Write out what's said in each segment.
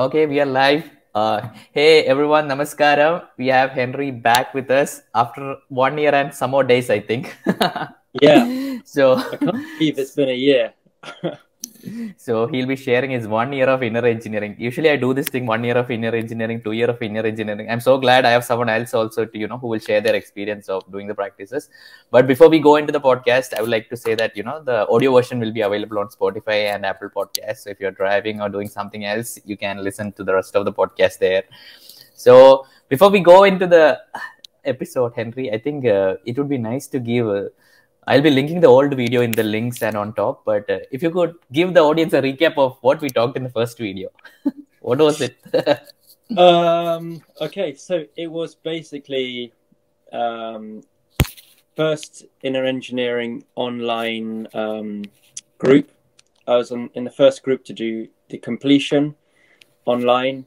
Okay, we are live. Hey everyone, namaskaram. We have Henry back with us after 1 year and some more days, I think. Yeah. So I can't believe it's been a year. So he'll be sharing his 1 year of inner engineering. Usually I do this thing, 1 year of inner engineering, 2 year of inner engineering. I'm so glad I have someone else also to, who will share their experience of doing the practices. But before we go into the podcast, I would like to say that, the audio version will be available on Spotify and Apple Podcasts. So if you're driving or doing something else, you can listen to the rest of the podcast there. So before we go into the episode, Henry, I think it would be nice to give... I'll be linking the old video in the links and on top, but if you could give the audience a recap of what we talked in the first video. What was it? Okay, so it was basically first inner engineering online group. I was in the first group to do the completion online.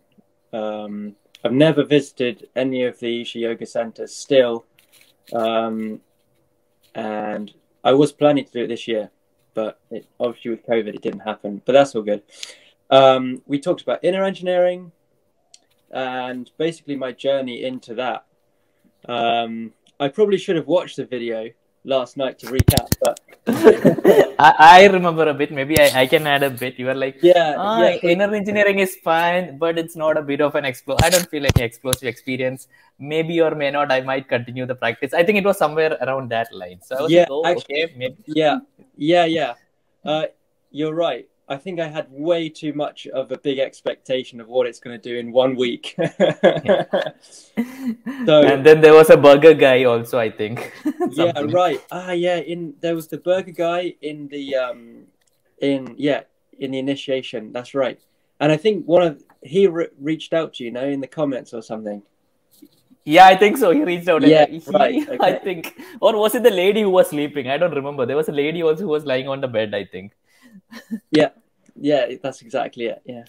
I've never visited any of the Isha yoga centers still. And I was planning to do it this year, but obviously with COVID, it didn't happen. But that's all good. We talked about inner engineering and basically my journey into that. I probably should have watched the video last night to recap, but I remember a bit. Maybe I can add a bit. You were like, yeah, inner engineering is fine, but it's not a bit of an I don't feel any explosive experience. Maybe or may not, I might continue the practice. I think it was somewhere around that line. So I was like, actually, okay, maybe. Yeah. You're right. I think I had way too much of a big expectation of what it's going to do in 1 week. So, and then there was a burger guy also, I think. Yeah, right. There was the burger guy in the in the initiation. That's right. And I think he reached out to you, in the comments or something. Yeah, I think so. He reached out. Yeah, right. Okay. I think, or was it the lady who was sleeping? I don't remember. There was a lady also who was lying on the bed, I think. Yeah, that's exactly it. Yeah.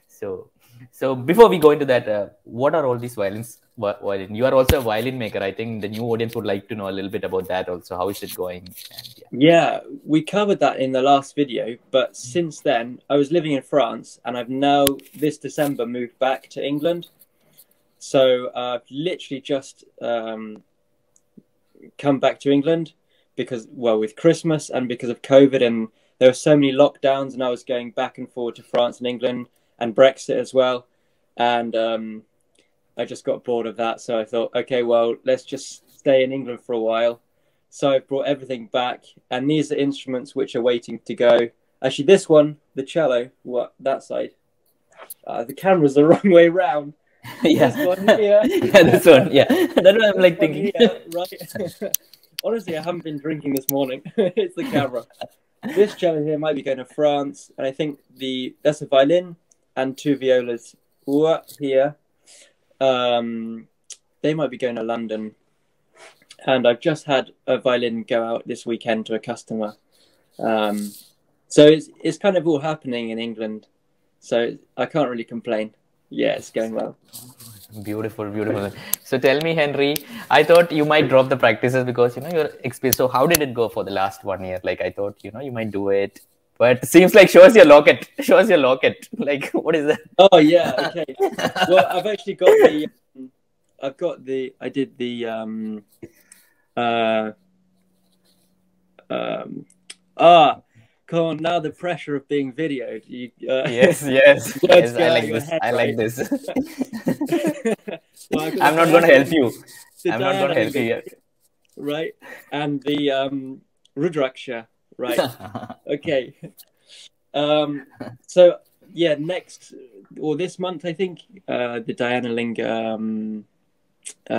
So before we go into that, what are all these violins? You are also a violin maker. I think the new audience would like to know a little bit about that also. How is it going? Yeah, we covered that in the last video, but since then I was living in France and I've now this December moved back to England. So I've literally just come back to England because, with Christmas and because of COVID, and there were so many lockdowns, and I was going back and forward to France and England and Brexit as well. And I just got bored of that. So I thought, okay, well, let's just stay in England for a while. So I brought everything back. And these are instruments which are waiting to go. Actually, this one, the cello, that side, the camera's the wrong way round. Yeah. This one here. Yeah, this one. Yeah. That's what I'm like thinking. Here, right. Honestly, I haven't been drinking this morning. It's the camera. This cello here might be going to France. And I think that's a violin and 2 violas here. They might be going to London. And I've just had a violin go out this weekend to a customer. So it's kind of all happening in England. So I can't really complain. Yeah, it's going well. Beautiful. So tell me, Henry, I thought you might drop the practices because, you're experienced. So how did it go for the last 1 year? Like, I thought, you might do it. But it seems like show us your locket. Like, what is that? Oh, yeah. Okay. Well, I've actually got I did the, Come on, now the pressure of being videoed. Yes, yes, Words yes. go I out like your this. head, I like right? this. Well, I've got I'm not going to help you. the I'm not going to Diana help you link, here. right? And the Rudraksha, right? Okay. So yeah, next or this month, I think the Diana Linga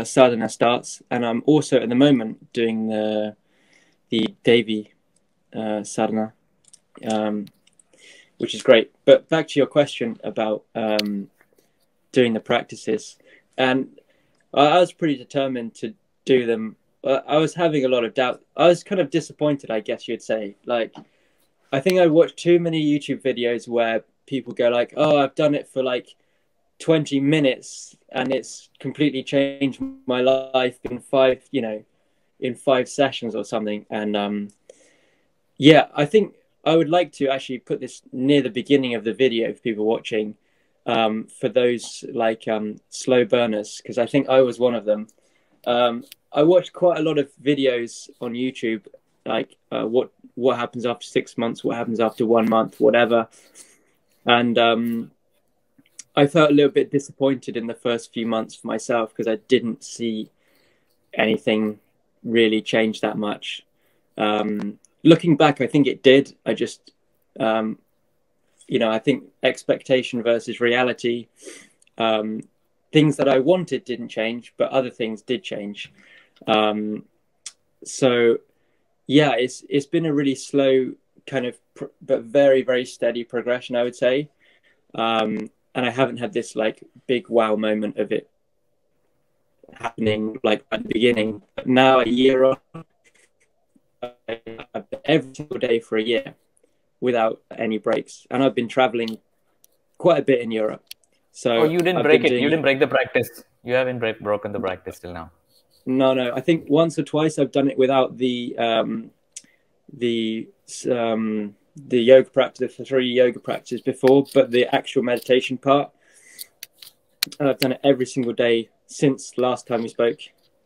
sadhana starts, and I'm also at the moment doing the Devi sadhana, which is great. But back to your question about doing the practices, and I was pretty determined to do them. I was having a lot of doubt. I was kind of disappointed, I guess you'd say. Like, I think I watched too many YouTube videos where people go like, "Oh, I've done it for like 20 minutes and it's completely changed my life in in 5 sessions or something." And yeah, I think I would like to actually put this near the beginning of the video for people watching, for those like slow burners, because I think I was one of them. I watched quite a lot of videos on YouTube, like what happens after 6 months, what happens after 1 month, whatever. And I felt a little bit disappointed in the first few months for myself because I didn't see anything really change that much. Looking back, I think it did. I just, I think expectation versus reality, things that I wanted didn't change, but other things did change. So yeah, it's been a really slow kind of, but very, very steady progression, I would say. And I haven't had this like big wow moment of it happening like at the beginning. But now a year on, I've been every single day for a year without any breaks, and I've been traveling quite a bit in Europe. So Oh, you didn't I've break been it. doing You didn't break the practice. You haven't broken the practice till now. No. I think once or twice I've done it without the yoga practice, the 3 yoga practices before, but the actual meditation part, I've done it every single day since last time we spoke,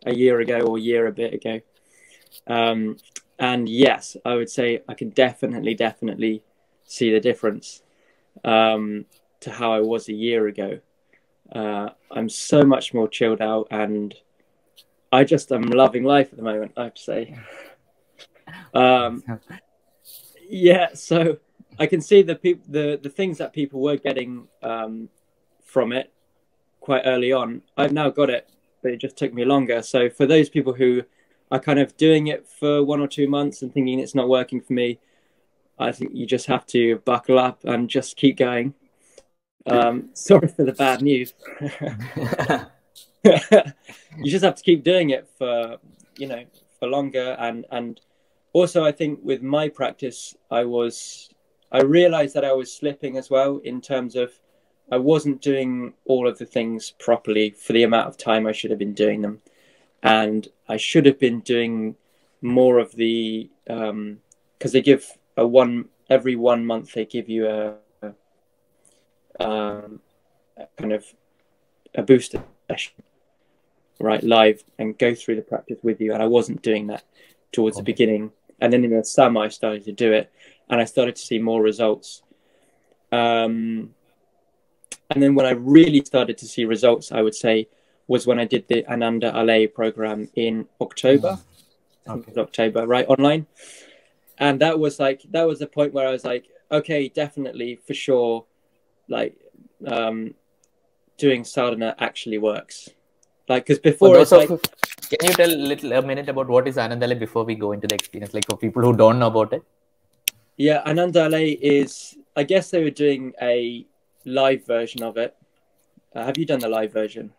a year ago or a year a bit ago. And yes, I would say I can definitely see the difference to how I was a year ago. I'm so much more chilled out, and I just am loving life at the moment, I have to say. Yeah, so I can see the things that people were getting from it quite early on. I've now got it, but it just took me longer. So for those people who are kind of doing it for 1 or 2 months and thinking it's not working for me, I think you just have to buckle up and just keep going. Sorry for the bad news. You just have to keep doing it for longer, and also I think with my practice I realized that I was slipping as well, in terms of I wasn't doing all of the things properly for the amount of time I should have been doing them, and I should have been doing more of the because they give every 1 month they give you a kind of a booster session, right, live, and go through the practice with you, and I wasn't doing that towards the beginning. And then in the summer I started to do it, and I started to see more results. And then when I really started to see results, I would say, was when I did the Ananda Alai program in October. I think it was October, right, online. And that was the point where I was like, okay, definitely, for sure, like doing sadhana actually works. Like, because before it's like, can you tell a minute about what is Ananda Alai before we go into the experience, like for people who don't know about it? Yeah, Ananda Alai is, I guess they were doing a live version of it. Have you done the live version?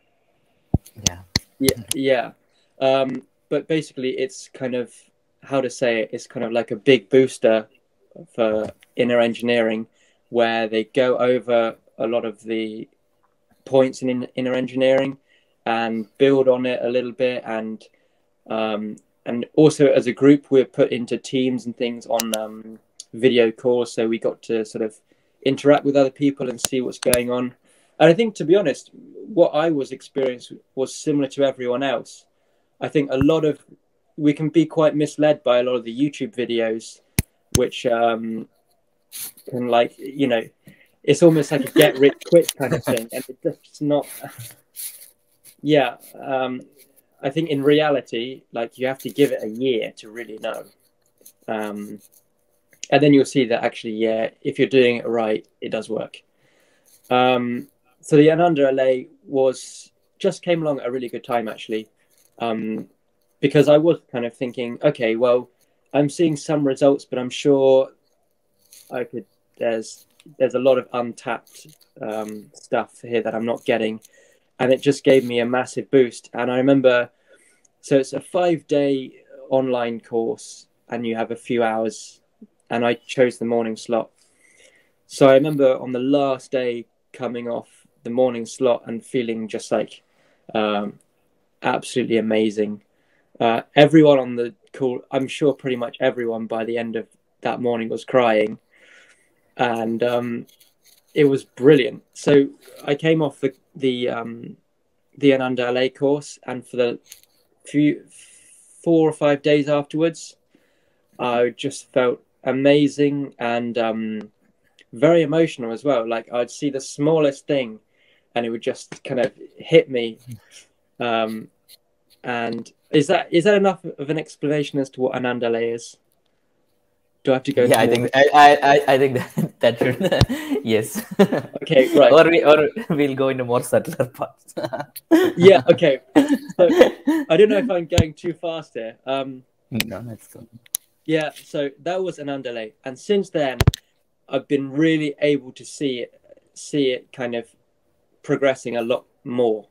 Yeah. But basically it's kind of, how to say it, it's kind of like a big booster for inner engineering, where they go over a lot of the points in inner engineering and build on it a little bit, and also as a group we're put into teams and things on video calls, so we got to sort of interact with other people and see what's going on. And I think, to be honest, what I was experiencing was similar to everyone else. I think we can be quite misled by a lot of the YouTube videos, which can, like, you know, it's almost like a get rich quick kind of thing, and it's just not. Yeah, I think in reality, like, you have to give it a year to really know, and then you'll see that actually, yeah, if you're doing it right, it does work. So the Ananda alai just came along at a really good time, actually, because I was kind of thinking, okay, well, I'm seeing some results, but I'm sure I could. There's a lot of untapped stuff here that I'm not getting, and it just gave me a massive boost. And I remember, so it's a 5-day online course, and you have a few hours, and I chose the morning slot. So I remember on the last day coming off the morning slot and feeling just like absolutely amazing. Everyone on the call, I'm sure pretty much everyone by the end of that morning was crying, and it was brilliant. So I came off the Ananda alai course, and for the 4 or 5 days afterwards, I just felt amazing and very emotional as well. Like, I'd see the smallest thing and it would just kind of hit me. And is that enough of an explanation as to what Ananda alai is? Do I have to go? Yeah, I think I think that should yes. Okay, right. Or we'll go into more subtler parts. Yeah. Okay. So I don't know if I'm going too fast here. No, that's good. Yeah. So that was Ananda alai, and since then, I've been really able to see it kind of progressing a lot more,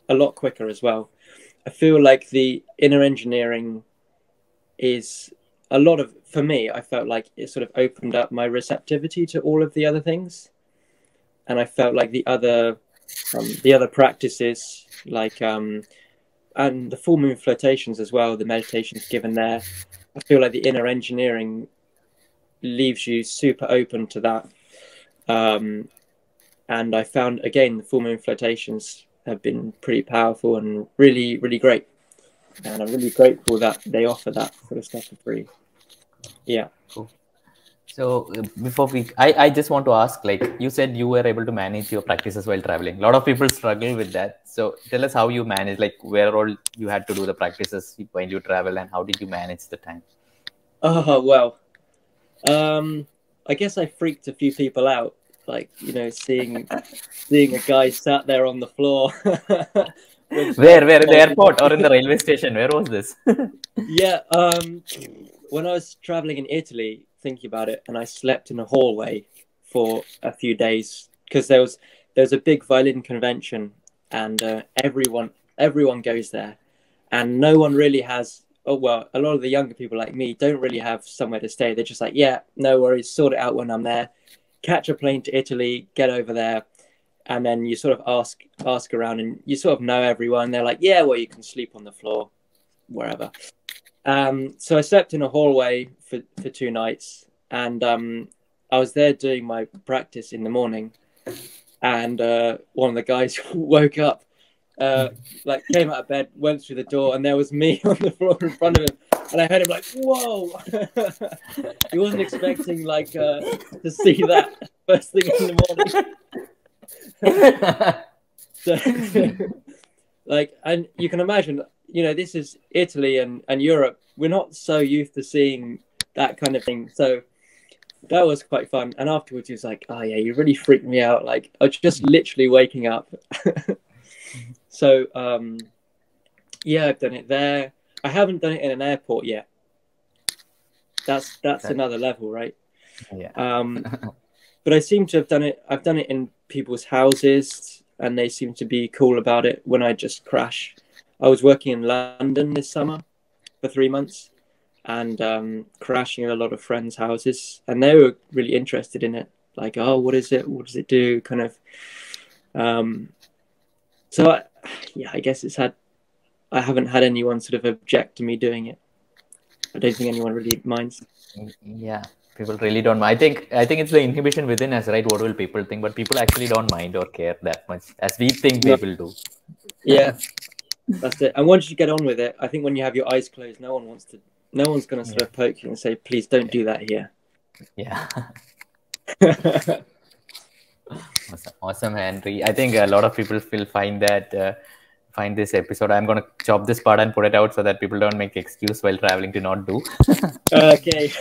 a lot quicker as well. I feel like the inner engineering is a lot of, for me, I felt like it sort of opened up my receptivity to all of the other things. And I felt like the other practices, like, and the full moon flotations as well, the meditations given there, I feel like the inner engineering leaves you super open to that. And I found, again, the full moon flotations have been pretty powerful and really, really great. And I'm really grateful that they offer that sort of stuff for free. Yeah. Cool. So before I just want to ask, like you said, you were able to manage your practices while traveling. A lot of people struggle with that. So tell us how you manage, like where all you had to do the practices when you travel, and how did you manage the time? Oh, well, I guess I freaked a few people out, like, you know, seeing a guy sat there on the floor. Where in the airport or in the railway station? Where was this? Yeah, when I was traveling in Italy, thinking about it, and I slept in a hallway for a few days because there was a big violin convention, and everyone goes there, and no one really has. Oh, well, a lot of the younger people like me don't really have somewhere to stay. They're just like, yeah, no worries, sort it out when I'm there. Catch a plane to Italy, get over there, and then you sort of ask around, and you sort of know everyone. They're like, yeah, well, you can sleep on the floor, wherever. So I slept in a hallway for 2 nights, and I was there doing my practice in the morning, and one of the guys woke up, like came out of bed, went through the door, and there was me on the floor in front of him, and I heard him like, "Whoa!" He wasn't expecting like to see that first thing in the morning. So, like, and you can imagine, you know, this is Italy and Europe. We're not so used to seeing that kind of thing. So that was quite fun. And afterwards, he was like, "Oh yeah, you really freaked me out." Like, I was just literally waking up. So yeah, I've done it there. I haven't done it in an airport yet. That's another level, right? Yeah. But I seem to have done it. I've done it in people's houses, and they seem to be cool about it when I just crash. I was working in London this summer for 3 months, and crashing in a lot of friends' houses, and they were really interested in it. Like, oh, what is it? What does it do? Kind of. So I guess I haven't had anyone sort of object to me doing it. I don't think anyone really minds. Yeah, people really don't mind. I think it's the inhibition within us, right? What will people think? But people actually don't mind or care that much as we think people do. Yeah, that's it. And once you get on with it, I think when you have your eyes closed, no one's going to sort of poke you and say, "Please don't do that here." Yeah. Awesome, Henry. I think a lot of people will find this episode. I'm gonna chop this part and put it out so that people don't make excuse while traveling to not do. Okay.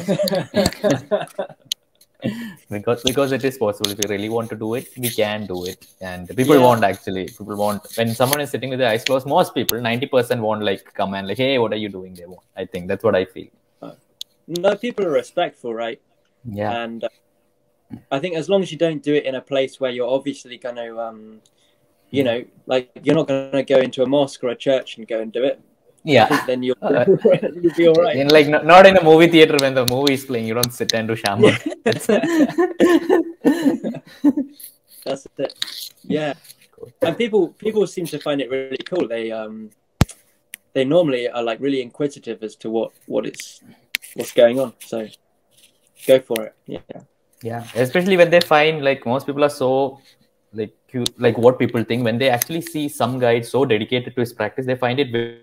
because it is possible. If you really want to do it, we can do it. And people won't actually. People won't. When someone is sitting with their eyes closed, most people, 90% won't like come and like, hey, what are you doing? They won't. I think that's what I feel. No, people are respectful, right? Yeah. And I think as long as you don't do it in a place where you're obviously going to, you know, like you're not going to go into a mosque or a church and go and do it. Yeah. I think then you'll be all right. Like not in a movie theater when the movie is playing, you don't sit and do Shambhavi. That's it. Yeah. Cool. And people seem to find it really cool. They normally are like really inquisitive as to what's going on. So go for it. Yeah. Yeah. Especially when they find like most people are so like cute, like what people think when they actually see some guy so dedicated to his practice, they find it very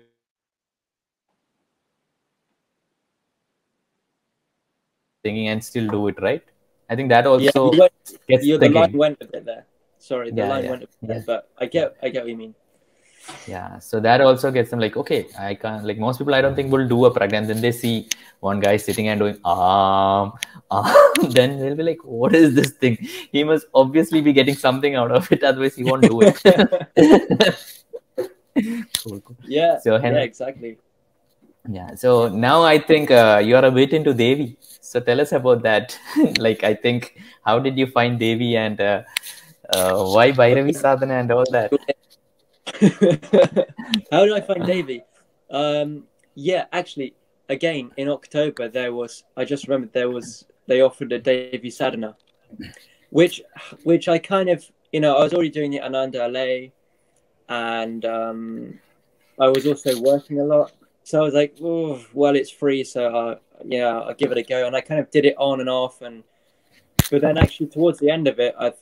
thinking and still do it, right? I think that also gets the line went a bit there. Sorry, the line went a bit there, but I get what you mean. Yeah, so that also gets them like, okay, I can't, like most people I don't think will do a practice, and then they see one guy sitting and doing then they'll be like, what is this thing? He must obviously be getting something out of it, otherwise he won't do it. Cool. Yeah, so, yeah, exactly. Yeah, so now I think you are a bit into Devi. So tell us about that. Like, I think, how did you find Devi and why Bhairavi Sadhana and all that? How did I find Devi? Yeah, actually, again, in October, I just remembered they offered a Devi Sadhana, which I kind of, I was already doing the Ananda alai, and I was also working a lot. So I was like, oh, well, it's free, so I'll give it a go. And I kind of did it on and off. But then actually towards the end of it, I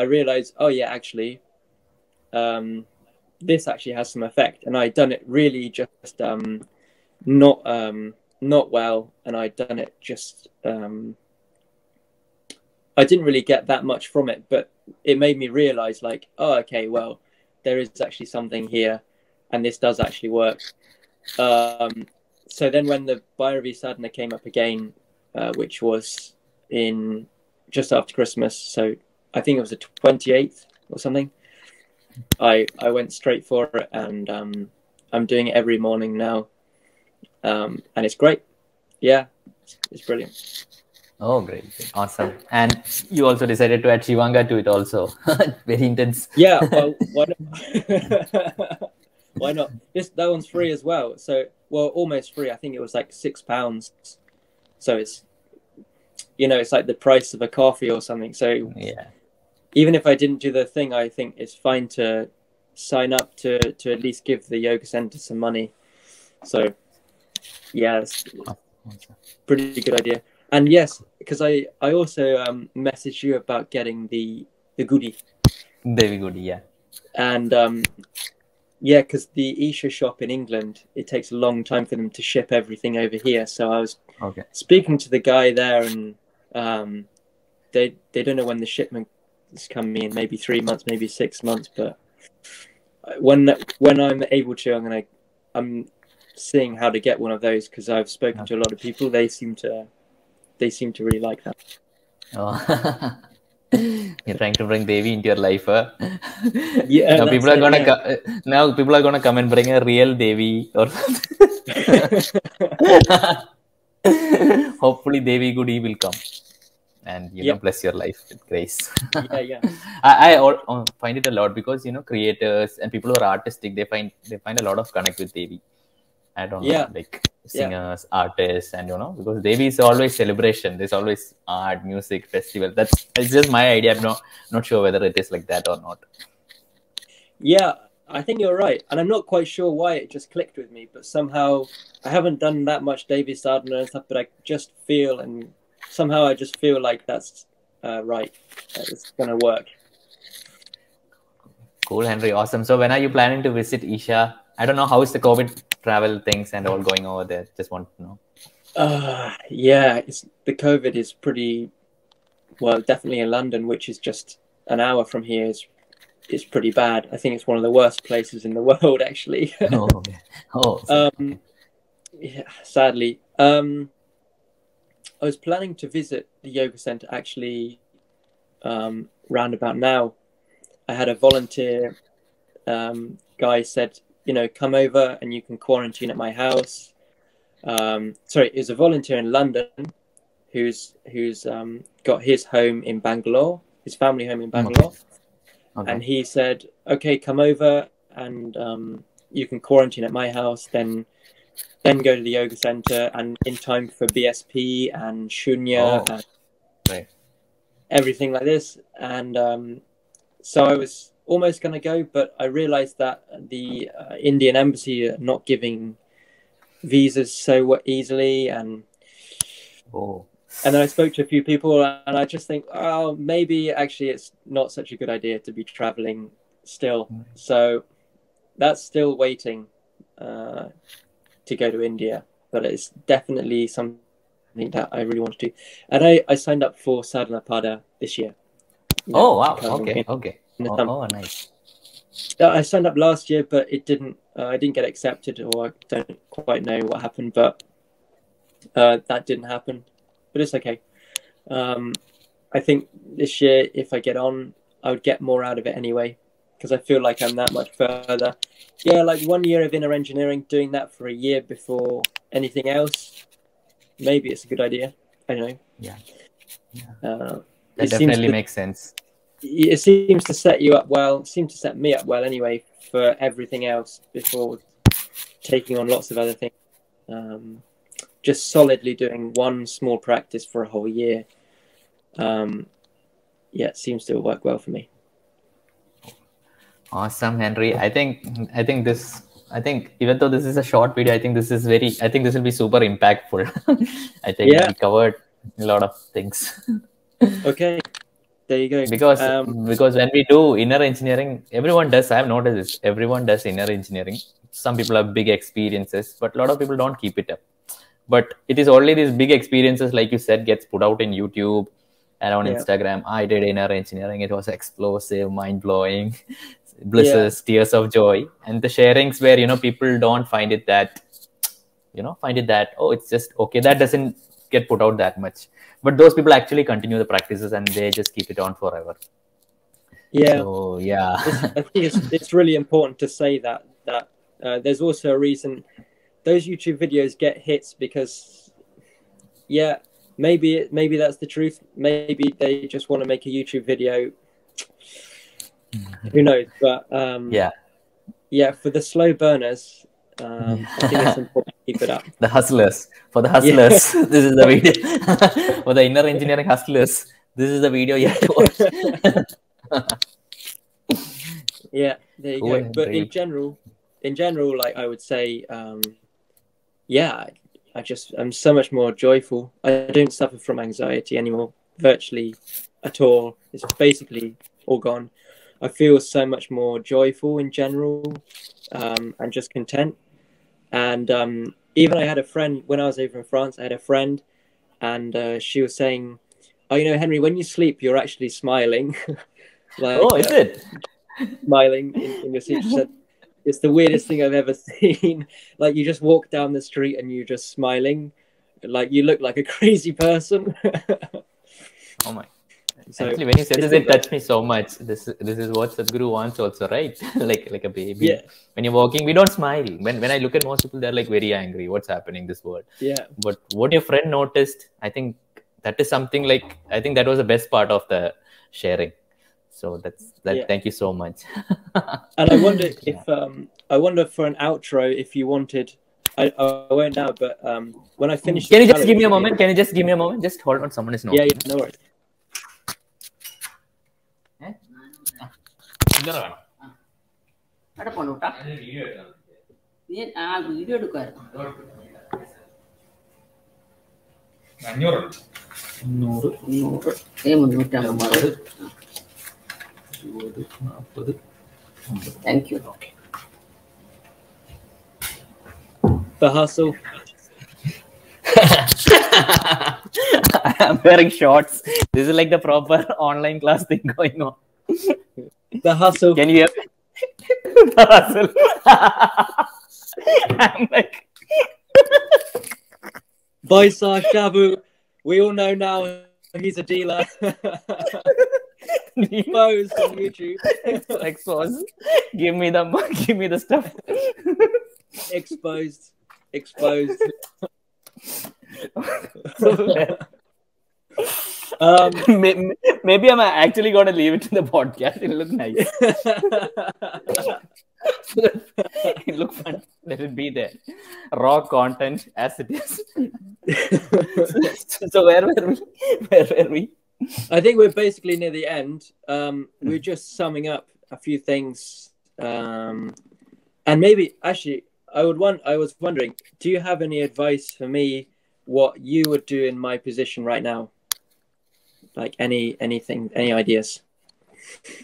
realized, oh yeah, actually, this actually has some effect. And I'd done it really just not well. And I'd done it just, I didn't really get that much from it, but it made me realize like, oh, okay, well, there is actually something here and this does actually work. So then when the Bhairavi Sadhana came up again, which was in just after Christmas, so I think it was the 28th or something, I went straight for it, and I'm doing it every morning now, and it's great. Yeah, it's brilliant. Oh, great. Awesome. And you also decided to add Shivanga to it also. Very intense. Yeah, well, why not? Why not? That one's free as well. So, well, almost free. I think it was like £6. So it's, it's like the price of a coffee or something. So yeah, even if I didn't do the thing, I think it's fine to sign up to at least give the yoga center some money. So yeah, it's pretty good idea. And yes, because I also messaged you about getting the Gudi. Devi Gudi, yeah. And yeah, because the Isha shop in England, it takes a long time for them to ship everything over here. So I was speaking to the guy there, and they don't know when the shipment is coming in. Maybe 3 months, maybe 6 months. But when I'm able to, I'm seeing how to get one of those, because I've spoken to a lot of people. They seem to really like that. Oh. You're trying to bring Devi into your life, huh? Yeah. Now people are gonna come and bring a real Devi or hopefully Devi Gudi will come and bless your life with grace. Yeah. I find it a lot, because creators and people who are artistic, they find a lot of connect with Devi. I don't know, like singers, artists, and because Devi is always celebration. There's always art, music, festival. It's just my idea. I'm not sure whether it is like that or not. Yeah, I think you're right, and I'm not quite sure why it just clicked with me. But somehow I haven't done that much Devi Sadhana and stuff, but I just feel, and somehow I just feel like that's right. It's gonna work. Cool, Henry. Awesome. So when are you planning to visit Isha? I don't know, how is the COVID travel things and all going over there? Just want to know. Yeah, the COVID is pretty well, definitely in London, which is just an hour from here, is pretty bad. I think it's one of the worst places in the world, actually. Okay. Yeah, sadly. I was planning to visit the yoga center actually round about now. I had a volunteer guy said, come over and you can quarantine at my house. Sorry, it was a volunteer in London who's got his home in Bangalore, his family home in Bangalore. Okay. And he said, okay, come over and you can quarantine at my house, then go to the yoga center, and in time for BSP and Shunya and right. everything like this. And so I was almost going to go, but I realized that the Indian embassy are not giving visas so easily. And then I spoke to a few people, and I just think, oh, maybe actually it's not such a good idea to be traveling still. So that's still waiting to go to India, but it's definitely something that I really want to do. And I signed up for Sadhanapada this year. Wow. Okay. Nice. I signed up last year, but it didn't. I didn't get accepted, or I don't quite know what happened. But that didn't happen. But it's okay. I think this year, if I get on, I would get more out of it anyway, because I feel like I'm that much further. Yeah, like 1 year of inner engineering, doing that for a year before anything else. Maybe it's a good idea. I don't know. Yeah. That definitely makes sense. It seems to set you up well. It seems to set me up well anyway for everything else before taking on lots of other things. Just solidly doing one small practice for a whole year. It seems to work well for me. Awesome, Henry. I think even though this is a short video, I think this will be super impactful. I think we covered a lot of things. Okay. There you go. Because when we do inner engineering, everyone does. I have noticed this. Everyone does inner engineering. Some people have big experiences, but a lot of people don't keep it up. But it is only these big experiences, like you said, gets put out in YouTube and on Instagram. I did inner engineering. It was explosive, mind blowing, blisses, tears of joy, and the sharings where people don't find it that it's just okay. That doesn't get put out that much. But those people actually continue the practices and they just keep it on forever. Yeah. So, I think it's really important to say that there's also a reason those YouTube videos get hits, because maybe that's the truth. Maybe they just want to make a YouTube video. Who knows? But for the slow burners, I think it's important to keep it up. The hustlers. For the hustlers, this is the video. For the inner engineering hustlers, this is the video you have to watch. There you go. But in general, like I would say, I'm so much more joyful. I don't suffer from anxiety anymore, virtually at all. It's basically all gone. I feel so much more joyful in general, and just content. And even I had a friend when I was over in France. I had a friend, and she was saying, "Oh, Henry, when you sleep, you're actually smiling." Is it? Smiling in your sleep. She said, "It's the weirdest thing I've ever seen. Like you just walk down the street and you're just smiling, like you look like a crazy person." Oh my! So, actually, when you said this, it touched me so much. This is what Sadhguru wants also, right? like a baby. Yeah. When you're walking, we don't smile. When I look at most people, they're like very angry. What's happening in this world? Yeah. But what your friend noticed, I think that is something I think that was the best part of the sharing. So that's that. Yeah. Thank you so much. And I wonder if for an outro, if you wanted, I won't now, but when I finish, can you just give me a moment? Can you just give me a moment? Just hold on. Someone is knocking. Yeah, no worries. Video എടുക്കുമായിരുന്നു. 350. Thank you. The hustle. I'm wearing shorts. This is like the proper online class thing going on. The hustle. Can you hear me? The hustle. I'm like, Vaisakh, Sabu. We all know now he's a dealer. Exposed on YouTube. expose. Give me the stuff. Exposed. Maybe I'm actually gonna leave it to the podcast. It'll look nice. It look fun. Let it be there. Raw content as it is. So where were we? I think we're basically near the end. We're just summing up a few things, and maybe actually, I was wondering, do you have any advice for me? What you would do in my position right now? Like anything, any ideas?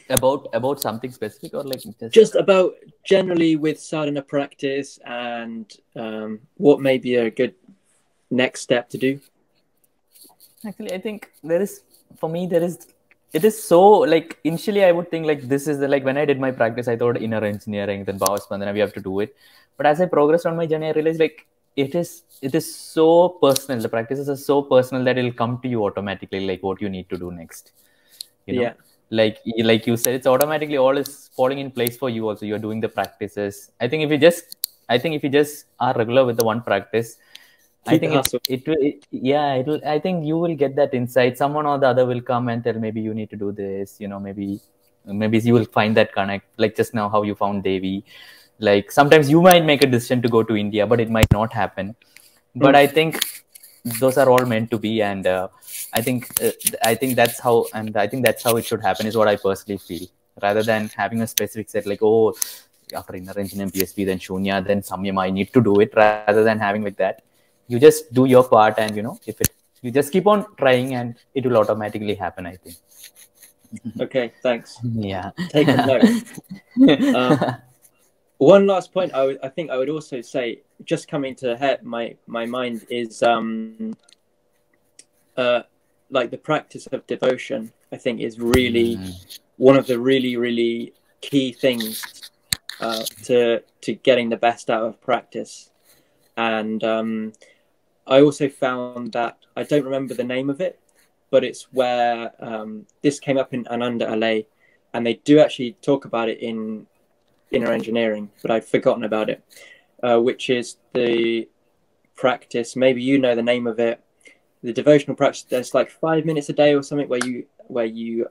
About something specific, or like just about generally with sadhana practice, and what may be a good next step to do? Actually, I think it is so, like, initially I would think like this is like when I did my practice, I thought inner engineering, then Bhava Spandana, we have to do it. But as I progressed on my journey, I realized like it is so personal. The practices are so personal that it'll come to you automatically, like what you need to do next. You know? Yeah. Like you said, it's automatically all is falling in place for you. Also, you're doing the practices. I think if you just are regular with the one practice, I think it will. I think you will get that insight. Someone or the other will come and tell, maybe you need to do this. You know, maybe you will find that connect. Like just now, how you found Devi. Like sometimes you might make a decision to go to India, but it might not happen. But I think those are all meant to be, and I think that's how it should happen. Is what I personally feel, rather than having a specific set like, oh, after inner engineering PSP, then Shunya, then Samyama, I need to do it. Rather than having like that, you just do your part, and you just keep on trying, and it will automatically happen, I think. Okay, thanks. Yeah. Take a note. One last point I think I would also say, just coming to my mind, is like the practice of devotion. I think is really one of the really, really key things to getting the best out of practice. And I also found that, I don't remember the name of it, but it's where this came up in Anand alai, and they do actually talk about it in inner engineering, but I've forgotten about it, which is the practice, maybe you know the name of it, the devotional practice. There's like 5 minutes a day or something where you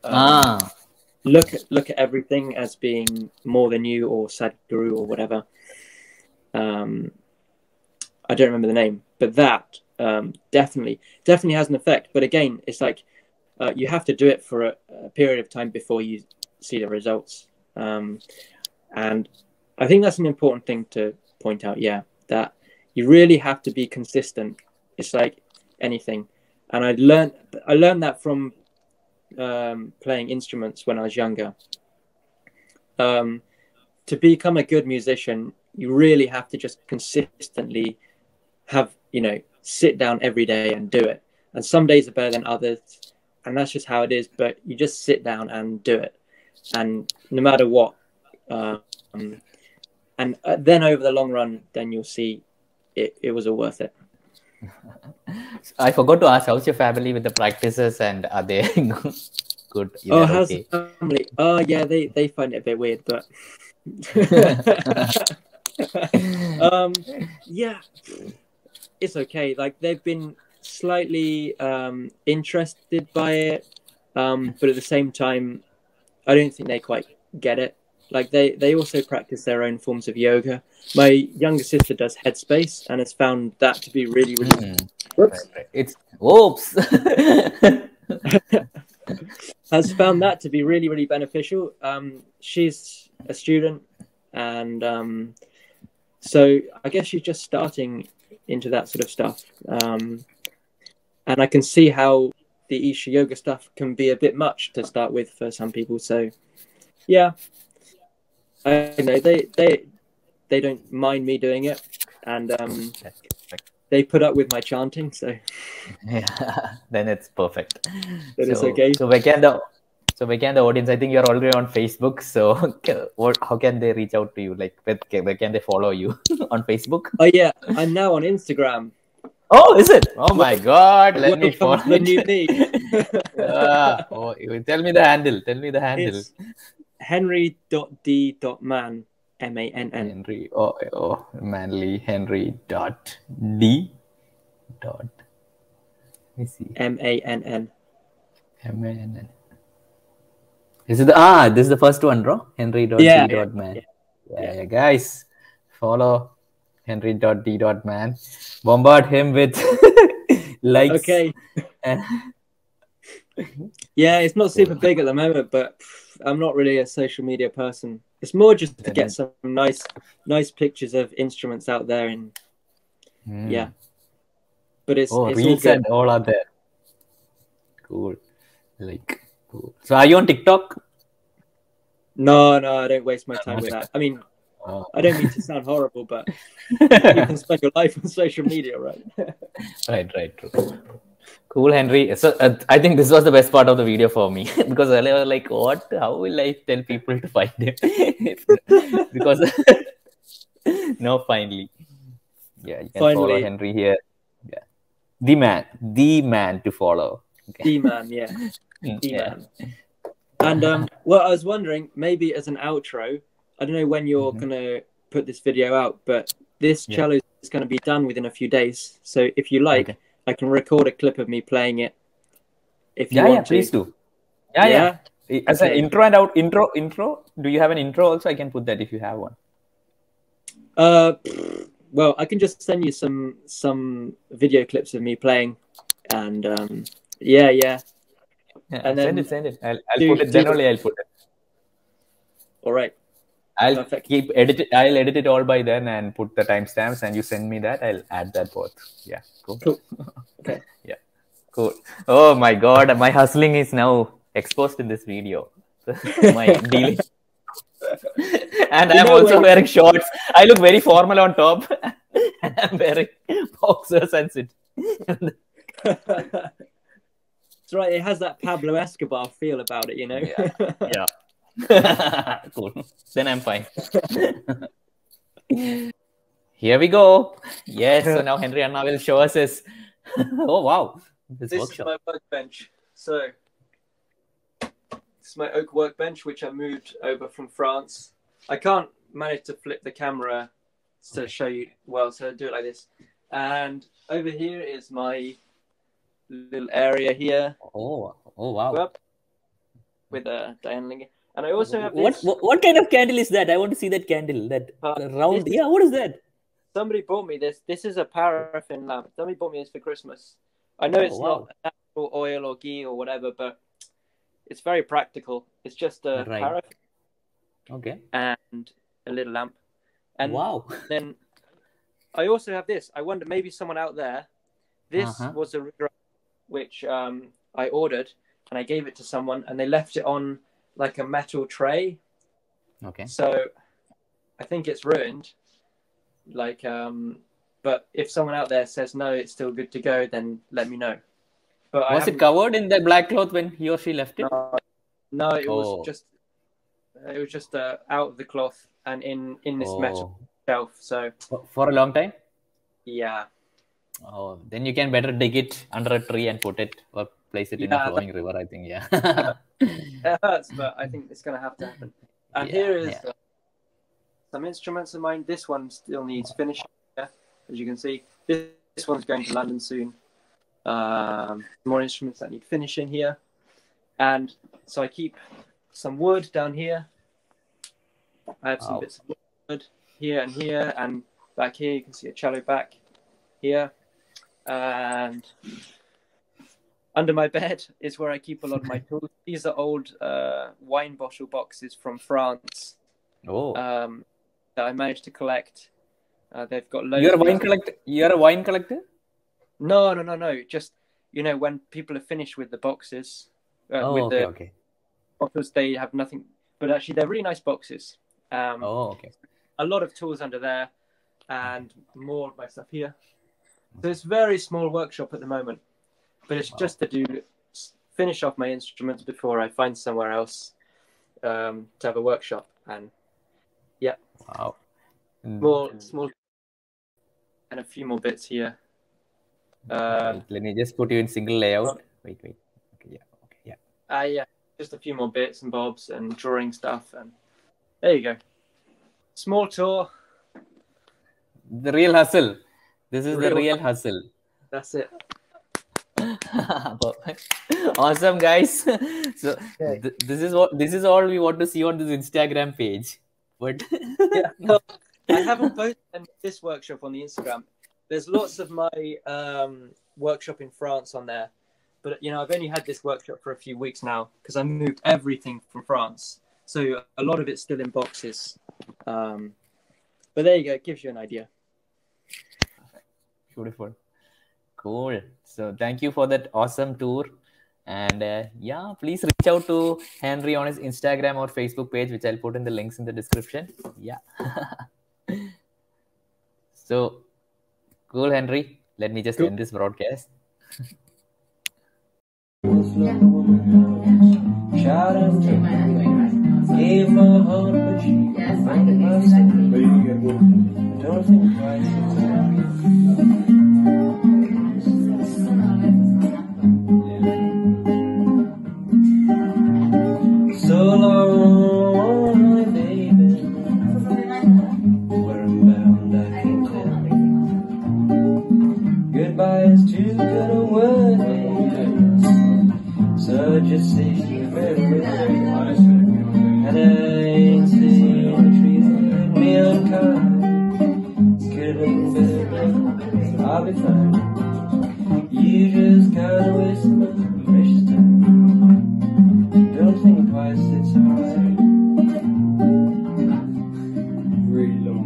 look at everything as being more than you, or Sadhguru, or whatever. I don't remember the name, but that definitely has an effect. But again, it's like you have to do it for a period of time before you see the results. And I think that's an important thing to point out. Yeah, that you really have to be consistent. It's like anything. And I learned that from playing instruments when I was younger. To become a good musician, you really have to just consistently sit down every day and do it. And some days are better than others, and that's just how it is. But you just sit down and do it, and no matter what. And then over the long run, then you'll see it was all worth it. I forgot to ask, how's your family with the practices, and are they good? How's the family? Yeah, they find it a bit weird, but yeah, it's okay. Like, they've been slightly interested by it, but at the same time, I don't think they quite get it. Like, they also practice their own forms of yoga. My younger sister does headspace and has found that to be really, really has found that to be really, really beneficial. She's a student, and so I guess she's just starting into that sort of stuff. And I can see how the Isha yoga stuff can be a bit much to start with for some people. So yeah, I know they don't mind me doing it, and they put up with my chanting, so Yeah, then it's perfect. it's okay. So where can the audience? I think you're already on Facebook. So how can they reach out to you? Like where can they follow you on Facebook? Oh yeah, I'm now on Instagram. Oh, is it? Oh my God! Let me follow Welcome to the new it. me. You tell me the handle. Tell me the handle. It's henry.d.man, MANN. Henry. Manly Henry dot D dot. Let me see. MANN. MANN. Is it this is the first one, bro? Henry.d.man. Yeah, guys. Follow Henry.d.man. Bombard him with likes. Okay. Yeah, it's not super big at the moment, but I'm not really a social media person. It's more just to get some nice pictures of instruments out there, and yeah. But it's reels all good. and all are there. Cool. Cool. So are you on TikTok? No, I don't waste my time with that. I mean, I don't mean to sound horrible, but you can spend your life on social media, right? Right. True. Cool, Henry. So I think this was the best part of the video for me because I was like, what? How will I tell people to find him? Because finally. Yeah, you can follow Henry here. Yeah. The man to follow. Okay. The man, yeah. Man. And well, I was wondering, maybe as an outro, I don't know when you're gonna put this video out, but this cello is gonna be done within a few days. So if you like, I can record a clip of me playing it. If you want to. Please do. Yeah. As an intro and out intro. Do you have an intro also? I can put that if you have one. Well, I can just send you some video clips of me playing, and yeah. And then send it. I'll put it. Generally, I'll put it. All right. I'll edit it. I'll edit it all by then and put the timestamps, and you send me that. I'll add that both. Yeah, cool. Okay. Yeah, cool. Oh my God, my hustling is now exposed in this video. My dealing. And I'm also wearing shorts. I look very formal on top. And I'm wearing boxers and sit. That's right. It has that Pablo Escobar feel about it, you know. Yeah. Cool. Then I'm fine. Here we go. Yes. So now Henry Anna will show us his. Oh wow! This is my workbench. So this is my oak workbench, which I moved over from France. I can't manage to flip the camera to show you well, so I'll do it like this. And over here is my little area here. Oh wow! With a Diane. And I also have this. What kind of candle is that? I want to see that candle. That round. Yeah, what is that? Somebody bought me this. This is a paraffin lamp. Somebody bought me this for Christmas. I know it's not natural oil or ghee or whatever, but it's very practical. It's just a paraffin. Okay. And a little lamp. And then I also have this. I wonder, maybe someone out there. This was a rig which I ordered, and I gave it to someone, and they left it on like a metal tray. Okay. So I think it's ruined. But if someone out there says no, it's still good to go, then let me know. But was it covered in the black cloth when he or she left it? No, it was just out of the cloth and in this metal shelf. So for a long time. Yeah. Oh, then you can better dig it under a tree and put it or place it in a flowing river. I think, yeah. It hurts, but I think it's going to have to happen. And here is some instruments of mine. This one still needs finishing, as you can see. This one's going to London soon. More instruments that need finishing here. And so I keep some wood down here. I have some bits of wood here, and back here you can see a cello back here. And under my bed is where I keep a lot of my tools. These are old wine bottle boxes from France. That I managed to collect. They've got loads. You're a wine collector? You're a wine collector? No. Just, when people are finished with the boxes, okay. bottles, they have nothing. But actually, they're really nice boxes. Okay. A lot of tools under there, and more of my stuff here. So it's a very small workshop at the moment, but it's just to finish off my instruments before I find somewhere else to have a workshop. And yeah, Wow. Small, and a few more bits here. Wait, let me just put you in single layout. Wait. Okay, yeah. Yeah, just a few more bits and bobs and drawing stuff, and there you go. Small tour. The real hustle. This is the real hustle. That's it. Awesome, guys. So this is all we want to see on this Instagram page. But yeah, no, I haven't posted this workshop on the Instagram. There's lots of my workshop in France on there, but I've only had this workshop for a few weeks now because I moved everything from France, so a lot of it's still in boxes. But there you go. It gives you an idea. Beautiful. Cool. So thank you for that awesome tour. And please reach out to Henry on his Instagram or Facebook page, which I'll put in the links in the description. Yeah. So cool, Henry. Let me just end this broadcast. So long, my baby, where I'm bound I can tell. Goodbye is too good a word, baby. So just say farewell. And I ain't seen a treat me unkind. Could have been better, I'll be fine. You just kinda waste my precious time. Don't think twice, it's alright. Really long.